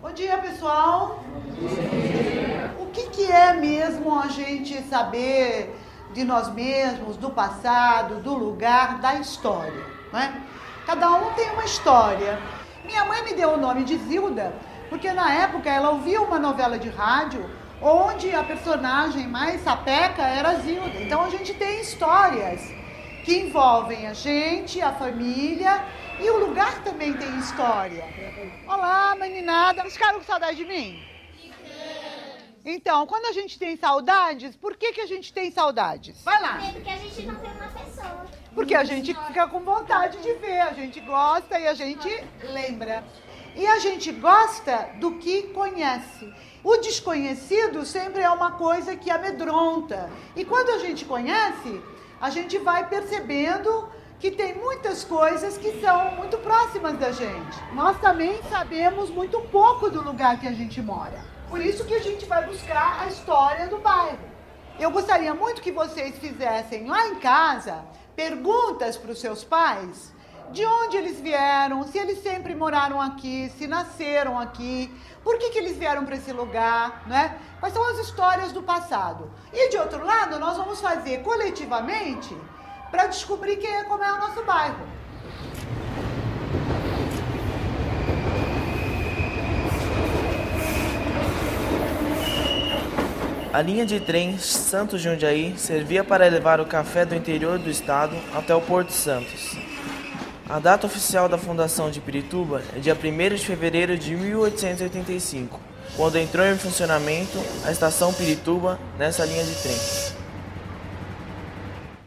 Bom dia, pessoal. O que é mesmo a gente saber de nós mesmos, do passado, do lugar, da história, não é? Cada um tem uma história. Minha mãe me deu o nome de Zilda, porque na época ela ouvia uma novela de rádio onde a personagem mais sapeca era Zilda. Então a gente tem histórias que envolvem a gente, a família, e o lugar também tem história. Olá, meninada. Vocês ficaram com saudade de mim? Então, quando a gente tem saudades, por que a gente tem saudades? Vai lá. Porque a gente não tem uma pessoa. Porque a gente fica com vontade de ver, a gente gosta e a gente lembra. E a gente gosta do que conhece. O desconhecido sempre é uma coisa que amedronta. E quando a gente conhece, a gente vai percebendo que tem muitas coisas que são muito próximas da gente. Nós também sabemos muito pouco do lugar que a gente mora. Por isso que a gente vai buscar a história do bairro. Eu gostaria muito que vocês fizessem lá em casa perguntas para os seus pais, de onde eles vieram, se eles sempre moraram aqui, se nasceram aqui, por que eles vieram para esse lugar, né? Quais são as histórias do passado. E de outro lado, nós vamos fazer coletivamente para descobrir como é o nosso bairro. A linha de trem Santos-Jundiaí servia para levar o café do interior do estado até o Porto Santos. A data oficial da fundação de Pirituba é dia 1º de fevereiro de 1885, quando entrou em funcionamento a estação Pirituba nessa linha de trem.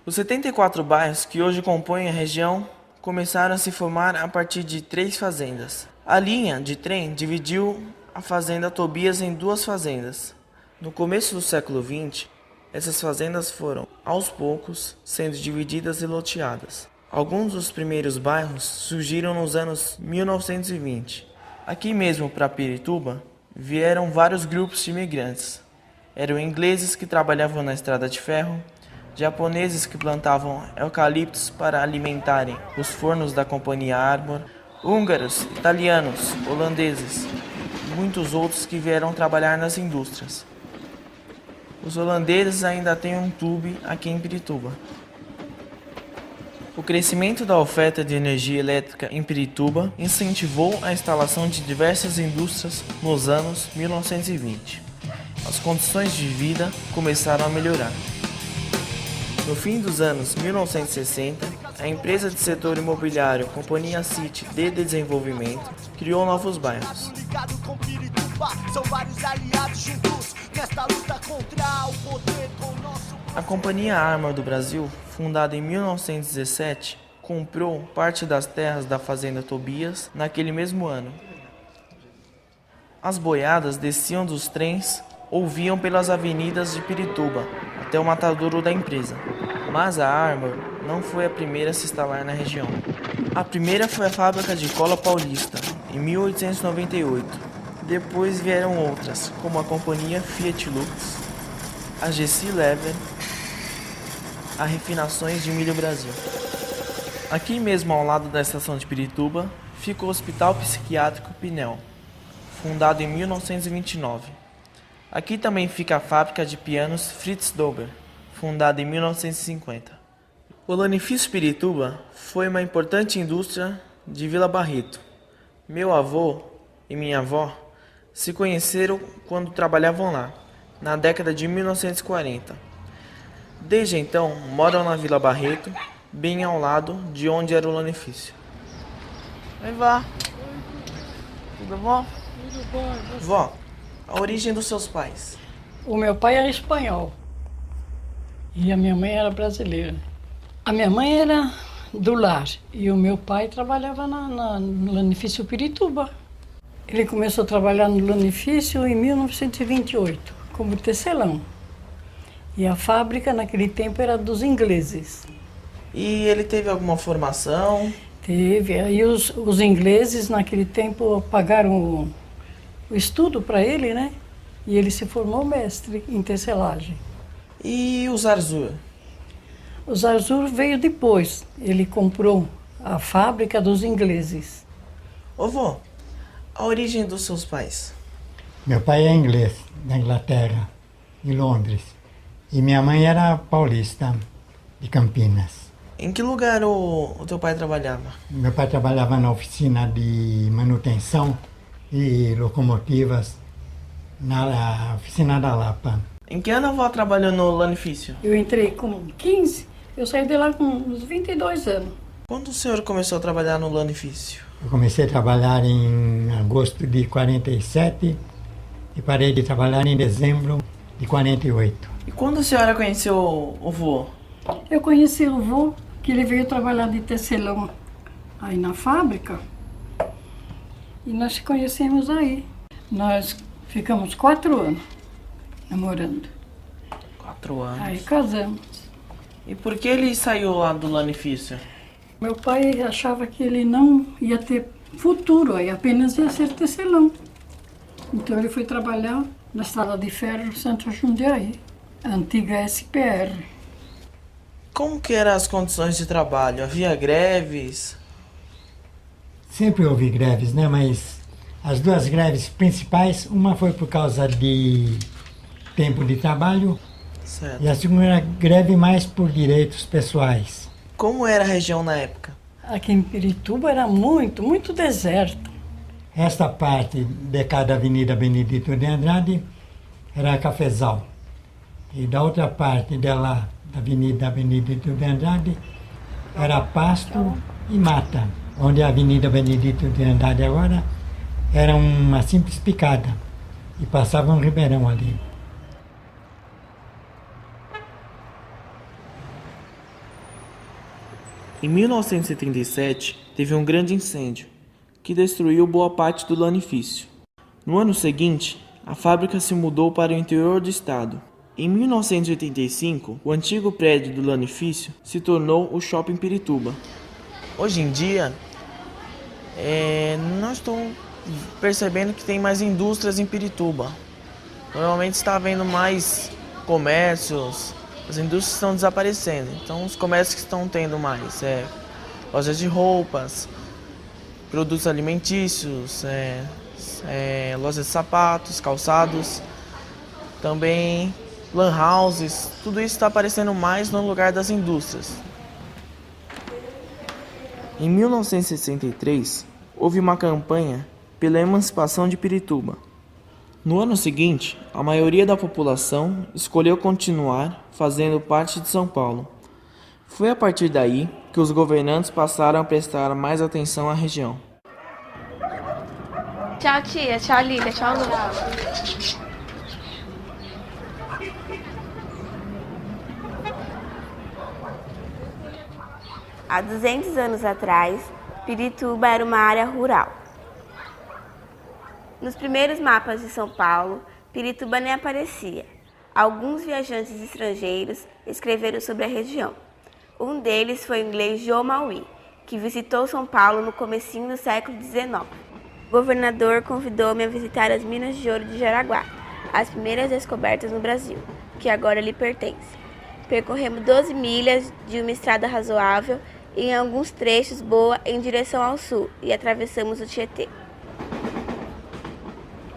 Os 74 bairros que hoje compõem a região começaram a se formar a partir de 3 fazendas. A linha de trem dividiu a fazenda Tobias em 2 fazendas. No começo do século XX, essas fazendas foram, aos poucos, sendo divididas e loteadas. Alguns dos primeiros bairros surgiram nos anos 1920. Aqui mesmo para Pirituba, vieram vários grupos de imigrantes. Eram ingleses que trabalhavam na estrada de ferro, japoneses que plantavam eucaliptos para alimentarem os fornos da Companhia Armor, húngaros, italianos, holandeses e muitos outros que vieram trabalhar nas indústrias. Os holandeses ainda têm um tube aqui em Pirituba. O crescimento da oferta de energia elétrica em Pirituba incentivou a instalação de diversas indústrias nos anos 1920. As condições de vida começaram a melhorar. No fim dos anos 1960, a empresa de setor imobiliário Companhia City de Desenvolvimento criou novos bairros. A Companhia Armor do Brasil, fundada em 1917, comprou parte das terras da Fazenda Tobias naquele mesmo ano. As boiadas desciam dos trens ou vinham pelas avenidas de Pirituba até o matadouro da empresa. Mas a Armor não foi a primeira a se instalar na região. A primeira foi a fábrica de cola paulista, em 1898. Depois vieram outras, como a Companhia Fiat Lux, a GC Lever, a Refinações de Milho Brasil. Aqui mesmo ao lado da estação de Pirituba, fica o Hospital Psiquiátrico Pinel, fundado em 1929. Aqui também fica a fábrica de pianos Fritz Dober, fundada em 1950. O Lanifício Pirituba foi uma importante indústria de Vila Barreto. Meu avô e minha avó se conheceram quando trabalhavam lá, na década de 1940. Desde então, moram na Vila Barreto, bem ao lado de onde era o Lanifício. Oi, vó. Tudo bom? Tudo bom. Vó, a origem dos seus pais? O meu pai era espanhol e a minha mãe era brasileira. A minha mãe era do lar e o meu pai trabalhava no Lanifício Pirituba. Ele começou a trabalhar no Lanifício em 1928, como tecelão. E a fábrica naquele tempo era dos ingleses. E ele teve alguma formação? Teve. Aí os ingleses naquele tempo pagaram o estudo para ele, né? E ele se formou mestre em tecelagem. E o Zarzur? O Zarzur veio depois. Ele comprou a fábrica dos ingleses. Ô vó, A origem dos seus pais? Meu pai é inglês, da Inglaterra, em Londres. E minha mãe era paulista, de Campinas. Em que lugar o teu pai trabalhava? Meu pai trabalhava na oficina de manutenção e locomotivas, na oficina da Lapa. Em que ano a avó trabalhou no lanifício? Eu entrei com 15, eu saí de lá com uns 22 anos. Quando o senhor começou a trabalhar no lanifício? Eu comecei a trabalhar em agosto de 47 e parei de trabalhar em dezembro de 48. E quando a senhora conheceu o vô? Eu conheci o vô, que ele veio trabalhar de tecelão aí na fábrica. E nós se conhecemos aí. Nós ficamos 4 anos namorando. 4 anos. Aí casamos. E por que ele saiu lá do lanifício? Meu pai achava que ele não ia ter futuro, aí apenas ia ser tecelão. Então ele foi trabalhar na Estrada de Ferro Santo Jundiaí, a antiga SPR. Como que eram as condições de trabalho? Havia greves? Sempre houve greves, né? Mas as duas greves principais, uma foi por causa de tempo de trabalho Certo. e a segunda greve mais por direitos pessoais. Como era a região na época? Aqui em Pirituba era muito deserto. Esta parte de cada Avenida Benedito de Andrade era cafezal. E da outra parte dela, da Avenida Benedito de Andrade, era pasto e mata. Onde a Avenida Benedito de Andrade agora era uma simples picada. E passava um ribeirão ali. Em 1977, teve um grande incêndio, que destruiu boa parte do lanifício. No ano seguinte, a fábrica se mudou para o interior do estado. Em 1985, o antigo prédio do lanifício se tornou o Shopping Pirituba. Hoje em dia, nós estamos percebendo que tem mais indústrias em Pirituba. Normalmente está havendo mais comércios, as indústrias estão desaparecendo. Então os comércios que estão tendo mais lojas de roupas, produtos alimentícios, lojas de sapatos, calçados, também lan houses, tudo isso está aparecendo mais no lugar das indústrias. Em 1963, houve uma campanha pela emancipação de Pirituba. No ano seguinte, a maioria da população escolheu continuar fazendo parte de São Paulo. Foi a partir daí que os governantes passaram a prestar mais atenção à região. Tchau, tia. Tchau, Lília. Tchau, Lu. Há 200 anos atrás, Pirituba era uma área rural. Nos primeiros mapas de São Paulo, Pirituba nem aparecia. Alguns viajantes estrangeiros escreveram sobre a região. Um deles foi o inglês Joe Maui, que visitou São Paulo no comecinho do século XIX. O governador convidou-me a visitar as minas de ouro de Jaraguá, as primeiras descobertas no Brasil, que agora lhe pertence. Percorremos 12 milhas de uma estrada razoável e em alguns trechos boa em direção ao sul e atravessamos o Tietê.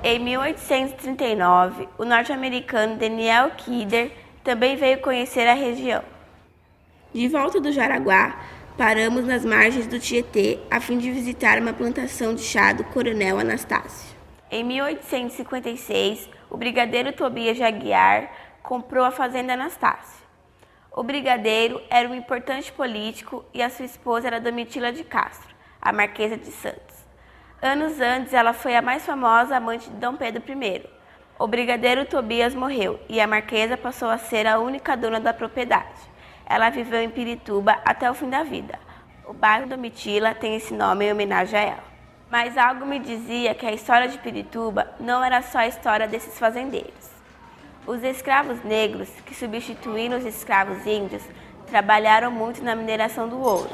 Em 1839, o norte-americano Daniel Kidder também veio conhecer a região. De volta do Jaraguá, paramos nas margens do Tietê a fim de visitar uma plantação de chá do Coronel Anastácio. Em 1856, o brigadeiro Tobias de Aguiar comprou a fazenda Anastácio. O brigadeiro era um importante político e a sua esposa era Domitila de Castro, a Marquesa de Santos. Anos antes, ela foi a mais famosa amante de Dom Pedro I. O brigadeiro Tobias morreu e a Marquesa passou a ser a única dona da propriedade. Ela viveu em Pirituba até o fim da vida. O bairro Domitila tem esse nome em homenagem a ela. Mas algo me dizia que a história de Pirituba não era só a história desses fazendeiros. Os escravos negros, que substituíram os escravos índios, trabalharam muito na mineração do ouro.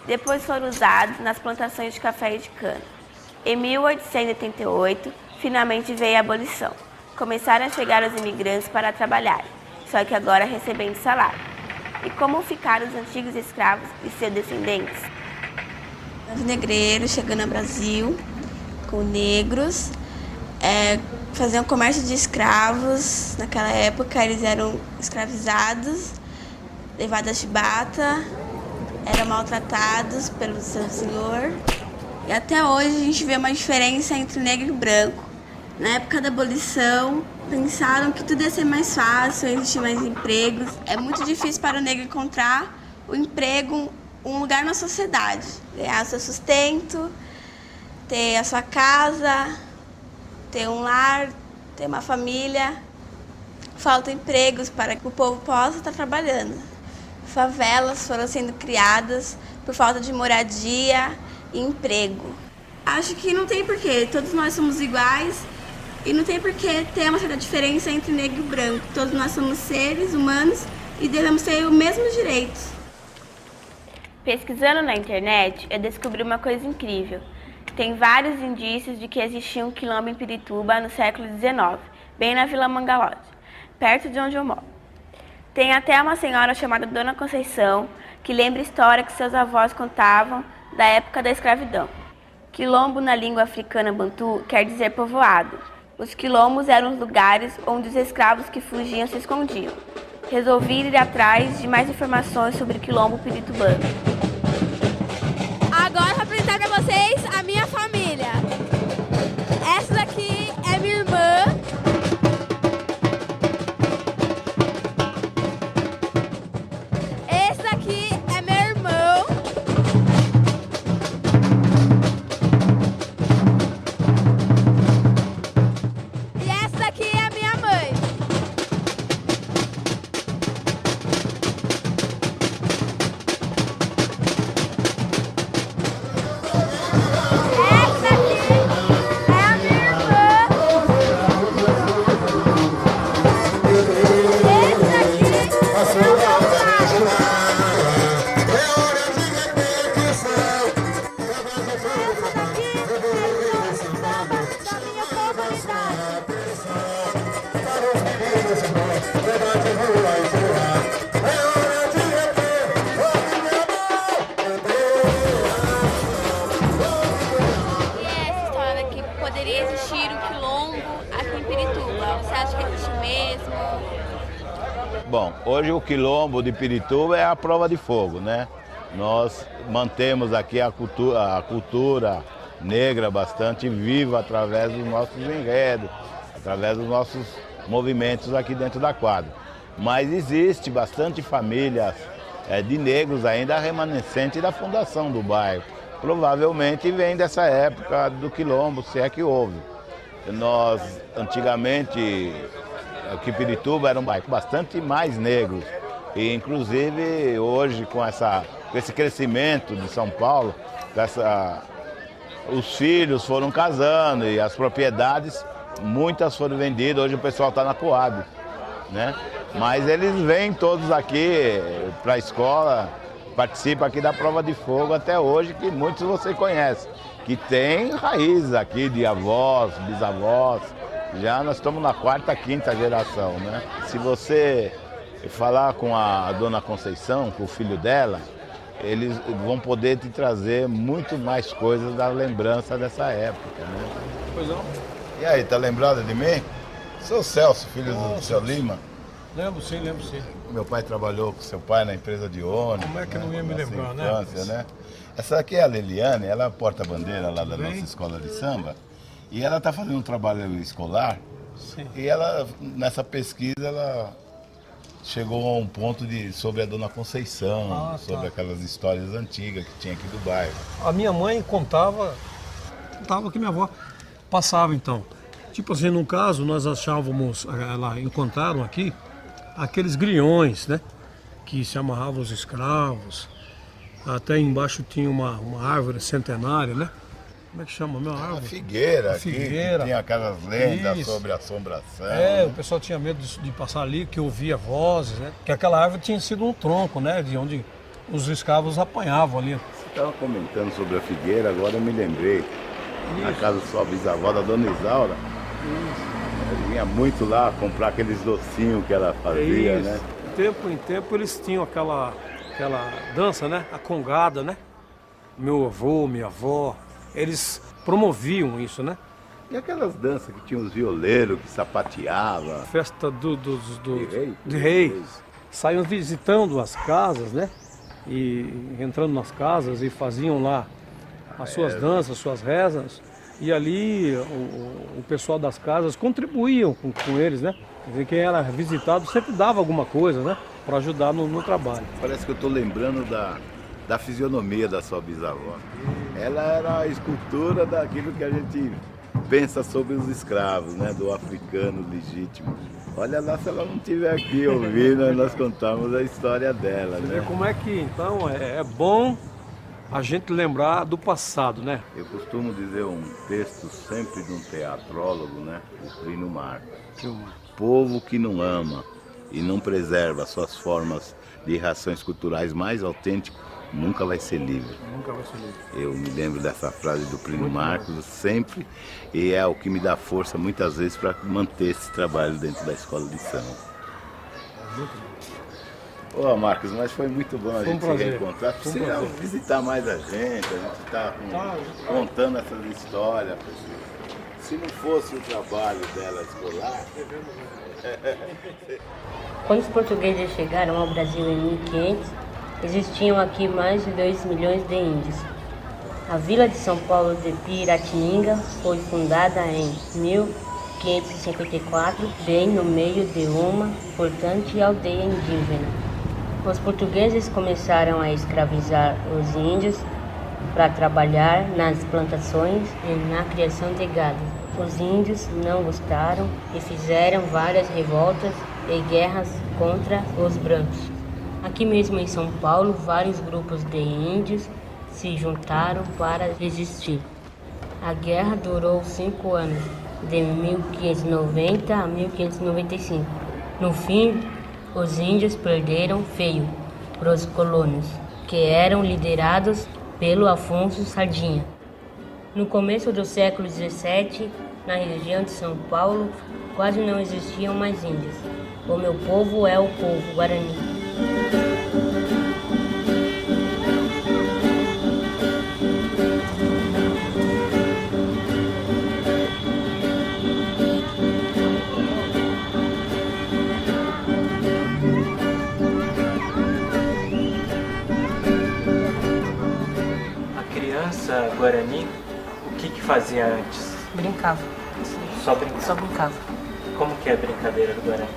Depois foram usados nas plantações de café e de cana. Em 1888, finalmente veio a abolição. Começaram a chegar os imigrantes para trabalhar, só que agora recebendo salário. E como ficaram os antigos escravos e seus descendentes? Os negreiros chegando ao Brasil, com negros, faziam comércio de escravos. Naquela época eles eram escravizados, levados à chibata, eram maltratados pelo seu senhor. E até hoje a gente vê uma diferença entre negro e branco. Na época da abolição, pensaram que tudo ia ser mais fácil, ia existir mais empregos. É muito difícil para o negro encontrar o emprego, um lugar na sociedade. Ganhar seu sustento, ter a sua casa, ter um lar, ter uma família. Faltam empregos para que o povo possa estar trabalhando. Favelas foram sendo criadas por falta de moradia e emprego. Acho que não tem porquê, todos nós somos iguais e não tem porquê ter uma certa diferença entre negro e branco. Todos nós somos seres humanos e devemos ter os mesmos direitos. Pesquisando na internet, eu descobri uma coisa incrível. Tem vários indícios de que existia um quilombo em Pirituba no século XIX, bem na Vila Mangalode, perto de onde eu moro. Tem até uma senhora chamada Dona Conceição, que lembra a história que seus avós contavam da época da escravidão. Quilombo na língua africana bantu quer dizer povoado. Os quilombos eram os lugares onde os escravos que fugiam se escondiam. Resolvi ir atrás de mais informações sobre o quilombo piritubano. Agora vou apresentar para vocês a minha família. Essa daqui é minha irmã. Esse daqui é meu irmão. E essa daqui é a minha mãe. E essa história que poderia existir um quilombo aqui em Pirituba, você acha que existe mesmo? Bom, hoje o quilombo de Pirituba é a prova de fogo, né? Nós mantemos aqui a cultura negra bastante viva através dos nossos enredos, através dos nossos movimentos aqui dentro da quadra. Mas existe bastante famílias de negros ainda remanescentes da fundação do bairro. Provavelmente vem dessa época do quilombo, se é que houve. Nós, antigamente, aqui em Pirituba era um bairro bastante mais negro. E, inclusive, hoje, com esse crescimento de São Paulo, os filhos foram casando e as propriedades, muitas foram vendidas. Hoje o pessoal está na Coab, né? Mas eles vêm todos aqui para a escola, participam aqui da prova de fogo até hoje, que muitos você conhece, que tem raízes aqui de avós, bisavós. Já nós estamos na quarta, quinta geração, né? Se você falar com a Dona Conceição, com o filho dela, eles vão poder te trazer muito mais coisas da lembrança dessa época, né? Pois não. E aí, tá lembrado de mim? Sou o Celso, filho do seu Lima. Lembro sim, lembro sim. Meu pai trabalhou com seu pai na empresa de ônibus. Como é que né? não ia me lembrar, infância, né? Essa aqui é a Leliane, ela é a porta-bandeira lá da nossa escola de samba. E ela está fazendo um trabalho escolar. Sim. E ela, nessa pesquisa, ela chegou a um ponto sobre a Dona Conceição, sobre aquelas histórias antigas que tinha aqui do bairro. A minha mãe contava que minha avó passava então. Tipo assim, no caso, nós achávamos, encontraram aqui, aqueles grilhões, né? Que se amarravam os escravos. Até embaixo tinha uma árvore centenária, né? Como é que chama a minha árvore? A figueira, A figueira. que tinha aquelas lendas Isso. sobre assombração. O pessoal tinha medo de passar ali, que ouvia vozes, né? Que aquela árvore tinha sido um tronco, né? De onde os escravos apanhavam ali. Você estava comentando sobre a figueira, agora eu me lembrei. Na casa da sua bisavó, da Dona Isaura. Eu vinha muito lá comprar aqueles docinhos que ela fazia, né? De tempo em tempo eles tinham aquela dança, né? A congada, né? Meu avô, minha avó, eles promoviam isso, né? E aquelas danças que tinha os violeiros que sapateavam. Festa de reis. Saíam visitando as casas, né? E entrando nas casas e faziam lá as suas danças, suas rezas. E ali o pessoal das casas contribuíam com eles, né? Quer dizer, quem era visitado sempre dava alguma coisa, né? Para ajudar no trabalho. Parece que eu estou lembrando da fisionomia da sua bisavó. Ela era a escultura daquilo que a gente pensa sobre os escravos, né? Do africano legítimo. Olha lá, se ela não estiver aqui ouvindo, nós contamos a história dela, Você né? vê como é que, então, é bom a gente lembrar do passado, né? Eu costumo dizer um texto sempre de um teatrólogo, né? O Plínio Marcos. Povo que não ama e não preserva suas formas de reações culturais mais autênticas nunca vai ser livre. Nunca vai ser livre. Eu me lembro dessa frase do Plínio Marcos sempre, e é o que me dá força muitas vezes para manter esse trabalho dentro da escola de samba. Ô Marcos, mas foi muito bom a gente se reencontrar. Precisa visitar mais a gente está contando essas histórias. Se não fosse o trabalho dela escolar... Quando os portugueses chegaram ao Brasil em 1500, existiam aqui mais de 2 milhões de índios. A vila de São Paulo de Piratininga foi fundada em 1554, bem no meio de uma importante aldeia indígena. Os portugueses começaram a escravizar os índios para trabalhar nas plantações e na criação de gado. Os índios não gostaram e fizeram várias revoltas e guerras contra os brancos. Aqui mesmo em São Paulo, vários grupos de índios se juntaram para resistir. A guerra durou 5 anos, de 1590 a 1595. No fim, os índios perderam feio para os colonos, que eram liderados pelo Afonso Sardinha. No começo do século XVII, na região de São Paulo, quase não existiam mais índios. O meu povo é o povo Guarani. Guarani, o que fazia antes? Brincava. Só brincava? Só brincava. Como que é a brincadeira do Guarani?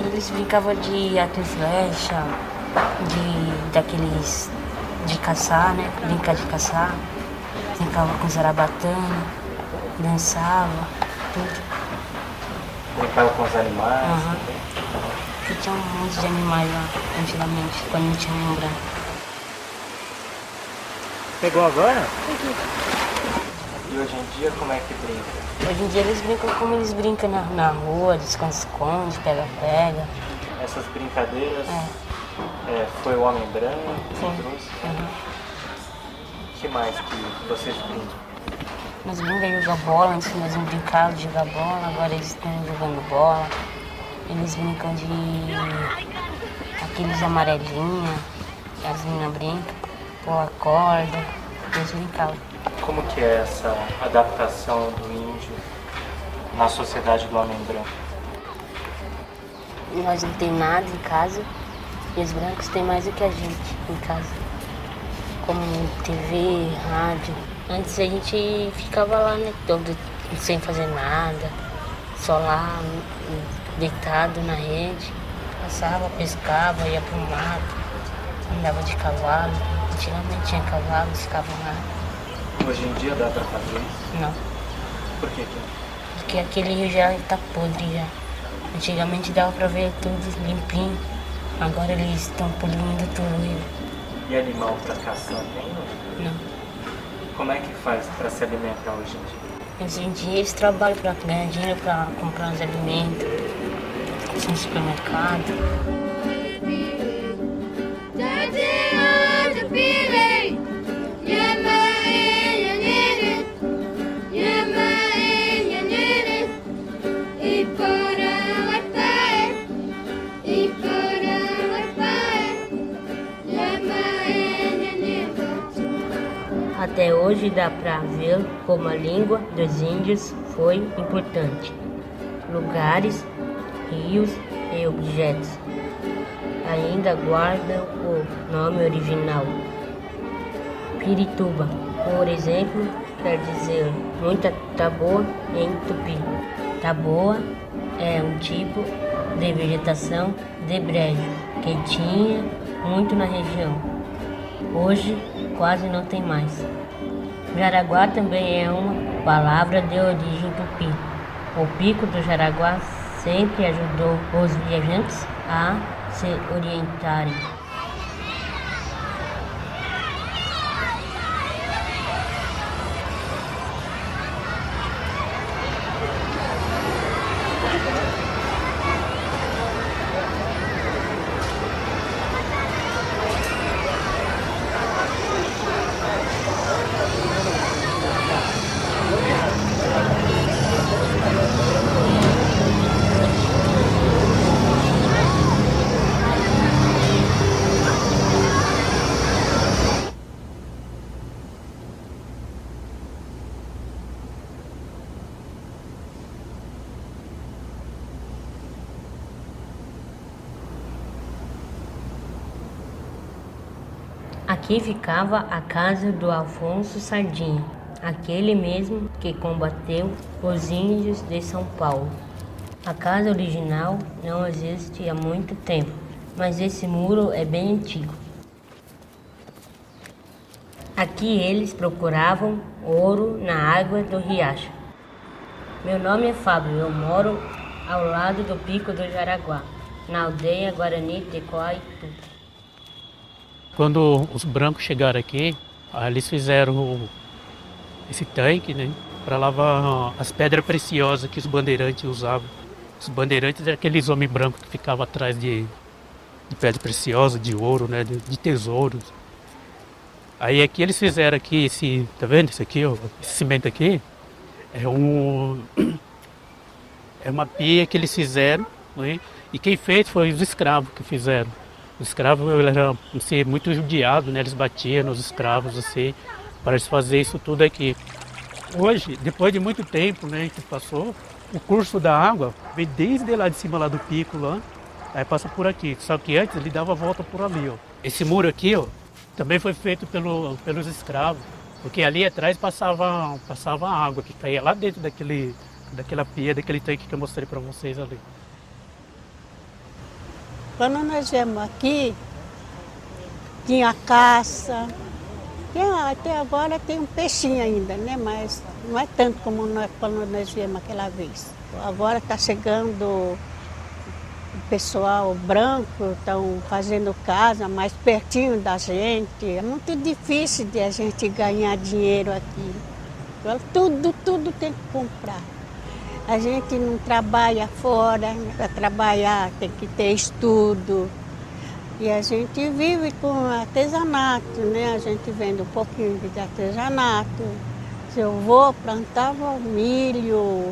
Eles brincavam de arco e flecha, daqueles de caçar, né? Brincar de caçar. Brincava com zarabatana, dançava, tudo. Brincava com os animais? Aham. Porque tinha um monte de animais lá, antigamente, quando não tinha um branco. Pegou agora? Peguei. E hoje em dia como é que brinca? Hoje em dia eles brincam como eles brincam na rua, de esconde-esconde, pega-pega. Essas brincadeiras foi o Homem Branco que trouxe? Uhum. O que mais que vocês brincam? Nós brincamos de jogar bola, antes nós não brincávamos de jogar bola, agora eles estão jogando bola. Eles brincam de aqueles amarelinhos, as meninas brincam. A corda, eles brincavam. Como que é essa adaptação do índio na sociedade do homem branco? Nós não tem nada em casa e os brancos têm mais do que a gente em casa. Como TV, rádio. Antes a gente ficava lá, né, todo sem fazer nada, só lá, deitado na rede. Passava, pescava, ia pro mato, andava de cavalo. Antigamente tinha cavalos, ficavam lá. Hoje em dia dá pra fazer isso? Não. Por quê? Porque aquele rio já tá podre já. Antigamente dava pra ver tudo limpinho. Agora eles estão poluindo tudo o rio. E animal pra caçar tem? Não. Como é que faz pra se alimentar hoje em dia? Hoje em dia eles trabalham pra ganhar dinheiro pra comprar os alimentos no supermercado. Até hoje Hoje dá para ver como a língua dos índios foi importante. Lugares, rios e objetos ainda guardam o nome original. Pirituba, por exemplo, quer dizer muita taboa em tupi. Taboa é um tipo de vegetação de brejo que tinha muito na região. Hoje quase não tem mais. Jaraguá também é uma palavra de origem tupi. O Pico do Jaraguá sempre ajudou os viajantes a se orientarem. Aqui ficava a casa do Afonso Sardinha, aquele mesmo que combateu os índios de São Paulo. A casa original não existe há muito tempo, mas esse muro é bem antigo. Aqui eles procuravam ouro na água do riacho. Meu nome é Fábio, eu moro ao lado do Pico do Jaraguá, na aldeia Guarani de Coaitu. Quando os brancos chegaram aqui, eles fizeram esse tanque, né, para lavar as pedras preciosas que os bandeirantes usavam. Os bandeirantes eram aqueles homens brancos que ficavam atrás de pedra preciosa, de ouro, né, de tesouros. Aí aqui eles fizeram aqui esse, tá vendo isso aqui, ó, esse cimento aqui, é uma pia que eles fizeram, né, e quem fez foi os escravos que fizeram. Os escravos eram assim, muito judiados, né? Eles batiam nos escravos assim, para eles fazerem isso tudo aqui. Hoje, depois de muito tempo, né, que passou, o curso da água vem desde lá de cima lá do pico lá, aí passa por aqui. Só que antes ele dava a volta por ali, ó. Esse muro aqui, ó, também foi feito pelos escravos, porque ali atrás passava água que caía lá dentro daquela pia, daquele tanque que eu mostrei para vocês ali. Quando nós viemos aqui, tinha caça, até agora tem um peixinho ainda, né? Mas não é tanto como quando nós viemos aquela vez. Agora está chegando o pessoal branco, estão fazendo casa mais pertinho da gente. É muito difícil de a gente ganhar dinheiro aqui. Tudo tem que comprar. A gente não trabalha fora, para trabalhar tem que ter estudo. E a gente vive com artesanato, né? A gente vende um pouquinho de artesanato. Se eu vou, plantava milho,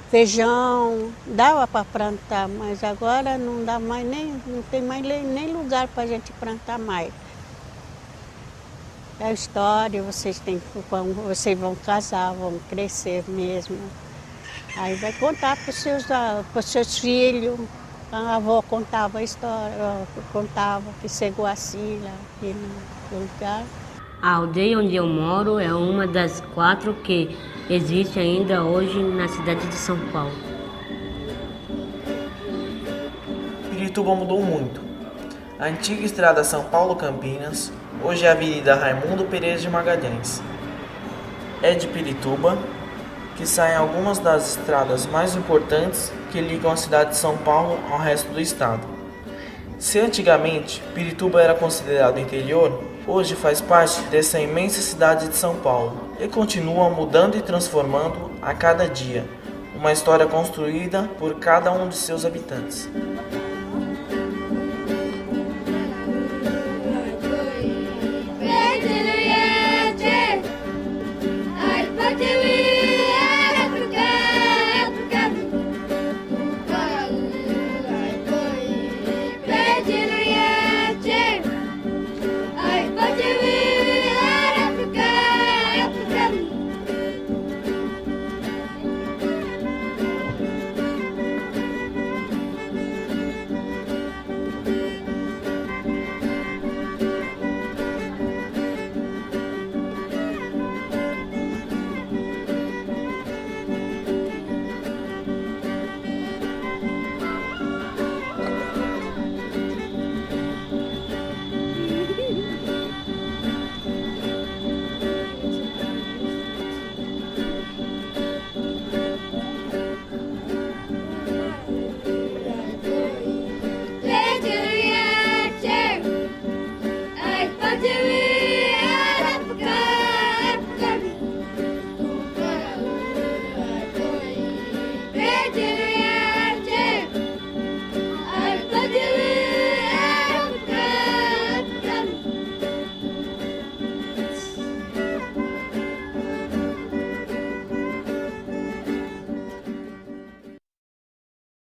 feijão, dava para plantar, mas agora não dá mais não tem mais nem lugar para a gente plantar mais. É a história, vocês vão casar, vão crescer mesmo. Aí vai contar para os seus filhos. A avó contava a história, contava que chegou assim lá aqui no lugar. A aldeia onde eu moro é uma das 4 que existe ainda hoje na cidade de São Paulo. Pirituba mudou muito. A antiga estrada São Paulo-Campinas, hoje é a Avenida Raimundo Pereira de Magalhães. É de Pirituba que saem algumas das estradas mais importantes que ligam a cidade de São Paulo ao resto do estado. Se antigamente Pirituba era considerado interior, hoje faz parte dessa imensa cidade de São Paulo e continua mudando e transformando a cada dia, uma história construída por cada um de seus habitantes.